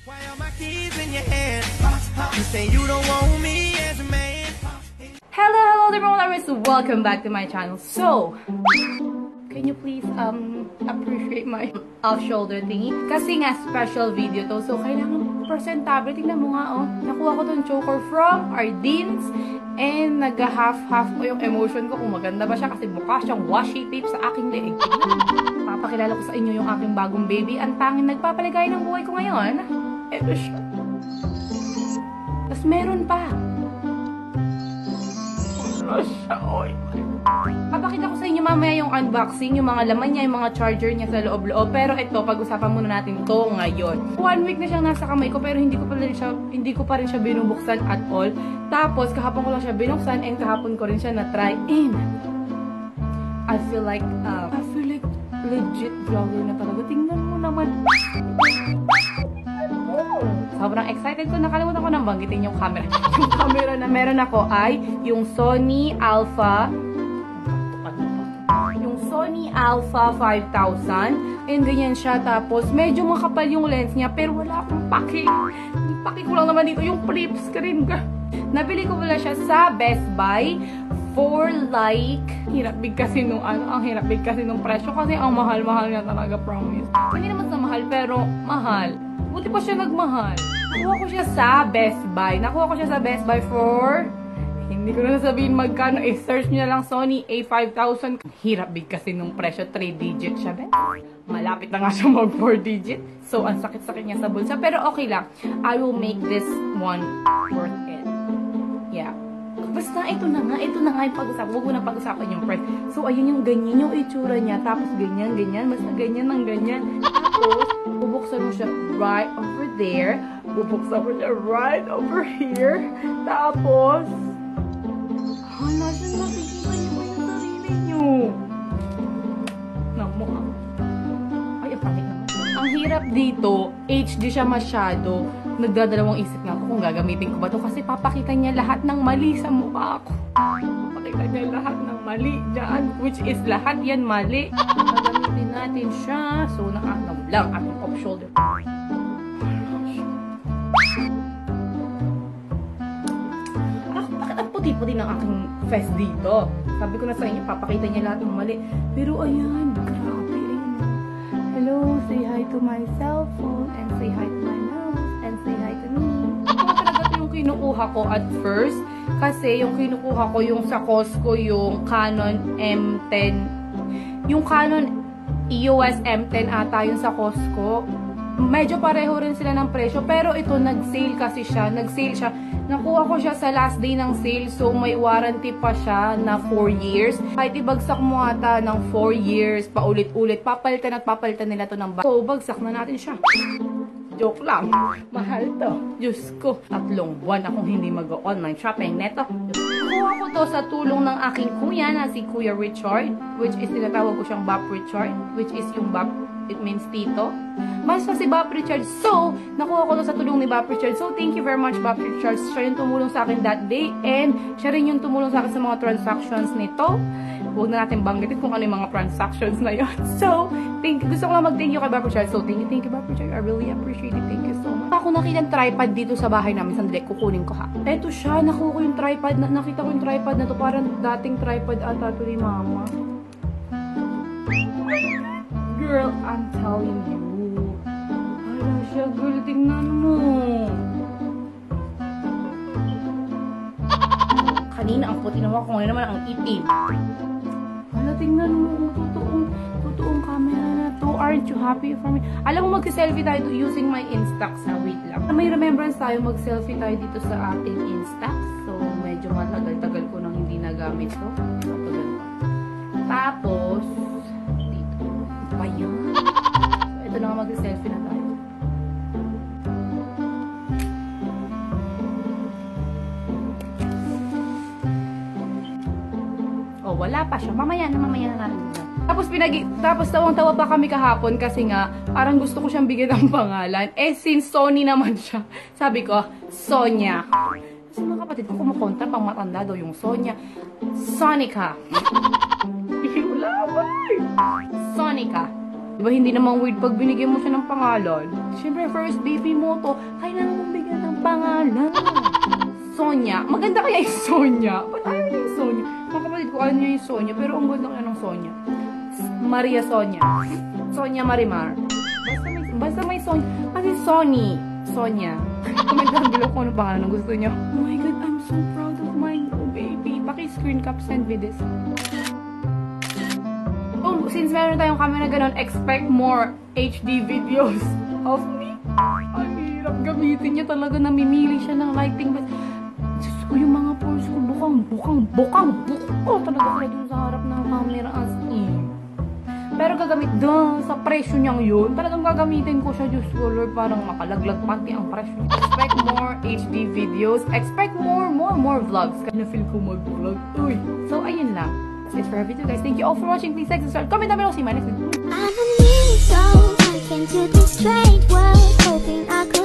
Why are my keys in your hand? You say you don't want me as a man. Hello everyone, welcome back to my channel. So, can you please appreciate my off-shoulder thingy? Kasi nga special video to, so kailangan presentable. Tingnan mo nga, oh. Nakuha ko tong choker from Ardeen's and nag-half-half ko yung emotion ko kung maganda ba siya kasi mukha siyang washi tape sa aking leeg. Papakilala ko sa inyo yung aking bagong baby. Ang tanging nagpapaligay ng buhay ko ngayon. Ito siya. Tapos meron pa. Papakita ko sa inyo mamaya yung unboxing, yung mga laman niya, yung mga charger niya sa loob-loob. Pero ito, pag-usapan muna natin to ngayon. 1 week na siyang nasa kamay ko pero hindi ko pa rin siya binubuksan at all. Tapos kahapon ko lang siya binuksan and kahapon ko rin siya na-try in. I feel like legit vlogger na talaga. Tingnan mo naman. Sobrang excited ko. Nakalimutan ko nang banggitin yung camera. Yung camera na meron ako ay yung Sony Alpha 5000. And ganyan siya. Tapos medyo makapal yung lens niya pero wala akong paki. Yung paki ko lang naman dito yung flip screen. Nabili ko pala siya sa Best Buy for like, hirap bigkasin nung ang hirap bigkasin nung presyo kasi ang mahal-mahal niya talaga, promise. Hindi naman sa mahal pero mahal. Buti pa siya nagmahal. Nakuha ko siya sa Best Buy. For, hindi ko na sabihin magkano. Search nyo na lang Sony A5000. Hirap bigkasin nung presyo. 3 digit siya, be. Malapit na nga siya mag 4 digit. So, ang sakit-sakit niya sa bulsa. Pero okay lang. I will make this one worth it. Yeah. Basta, ito na nga yung pag-usapan. Huwag mo na pag-usapan yung price. So, ayun yung ganyan yung itsura niya. Tapos, ganyan. Basta ganyan ng ganyan. Tapos, bubuksan mo siya right over there. Bubuksan mo siya right over here. Tapos, hala siya, nakikita niyo ba yung sarili niyo? Namo, ay, apakit naman. Ang hirap dito, HD siya masyado. Nagdadalawang isip nga ako kung gagamitin ko ba ito kasi papakita niya lahat ng mali sa mukha ko. Papakita niya lahat ng mali dyan, which is lahat yan mali. Gagamitin natin siya. So, nakakalaw lang ating off-shoulder. Bakit ang puti-puti ng aking face dito? Sabi ko na sa inyo, papakita niya lahat ng mali. Pero ayan, grabe. Hello, say hi to my cell phone and say hi to my nose and say hi to me. Ito talaga ito yung kinukuha ko at first. Kasi yung kinukuha ko yung sa Costco, yung Canon M10. Yung Canon EOS M10 ata yung sa Costco. Medyo pareho rin sila ng presyo. Pero ito, nag-sale kasi siya. Nag-sale siya. Nakuha ko siya sa last day ng sale. So, may warranty pa siya na 4 years. Kahit ibagsak mo ata ng 4 years, paulit-ulit, papalitan at papalitan nila to ng bag. So, bagsak na natin siya. Joke lang. Mahal to. Diyos ko. 3 buwan akong hindi mag-online shopping neto. Nakuha ko to sa tulong ng aking kuya na si Kuya Richard. Which is, tinatawag ko siyang Bap Richard. Which is yung Bap, it means tito. Basta si Bap Richard. So, nakuha ko to sa tulong ni Bap Richard. So, thank you very much, Bap Richard. Siya yung tumulong sa akin that day. And, siya rin yung tumulong sa akin sa mga transactions nito. Huwag na natin banggitin kung ano yung mga transactions na yun. So, gusto ko lang mag-thank you kay Bap Richard. So, thank you, Bap Richard. I really appreciate it. Thank you so much. Ako nakita ng tripod dito sa bahay namin. Sandali, kukunin ko ha. Eto siya, nakuha ko yung tripod. Nakita ko yung tripod na to. Parang dating tripod ata to ni Mama. Girl, I'm telling you. Hala siya, girl. Tingnan mo. Kanina ang puti naman. Kung ano naman ang itim. Hala, tingnan mo. Totoong camera na to. Aren't you happy for me? Alam mo, mag-selfie tayo using my Instax. Wait lang. May remembrance tayo. Mag-selfie tayo dito sa ating Instax. So, medyo matagal-tagal ko nang hindi nagamit to. Tapos, dito. Pa yan. So, ito na nga mag-selfie na tayo. Oh, wala pa siya. Mamaya na natin. Tapos tawang-tawa pa kami kahapon kasi nga, parang gusto ko siyang bigyan ng pangalan. Eh, since Sony naman siya, sabi ko, Sonia. Kasi mga kapatid ko kumukontra, pang matanda daw yung Sonia. Sonica. Sonica. Diba hindi naman weird pag binigyan mo siya ng pangalan? Siyempre, first baby mo to, kailangan mong bigyan ng pangalan. Sonia. Maganda kaya yung Sonia? Ba't ayaw niya yung Sonia? Mga kapatid ko, ayaw niya yung Sonia, pero ang ganda kaya ng Sonia. Maria Sonia. Sonia Marimar. Basta may Sonia. Kasi Sonia. Comment down below kung ano pangalan na gusto niyo. Oh my God, I'm so proud of my baby. Paki-screen cap, send me this. Oh, since meron tayong camera ganun, expect more HD videos of me. Ang hirap gamitin niya talaga. Namimili siya ng lighting. But, Diyos ko, yung mga pores ko, bukang talaga sila dun sa harap ng camera as in. Pero gagamit doon sa presyo niyang yun. Talagang gagamitin ko siya, Diyos ko, Lord. Parang makalaglag pati ang presyo niya. Expect more HD videos. Expect more vlogs. Kaya na-feel ko mag-vlog. Uy. So, ayun lang. That's it for our video, guys. Thank you all for watching. Please like, subscribe, comment down below. See you in my next video. I'm a me, so I came to this strange world, hoping I could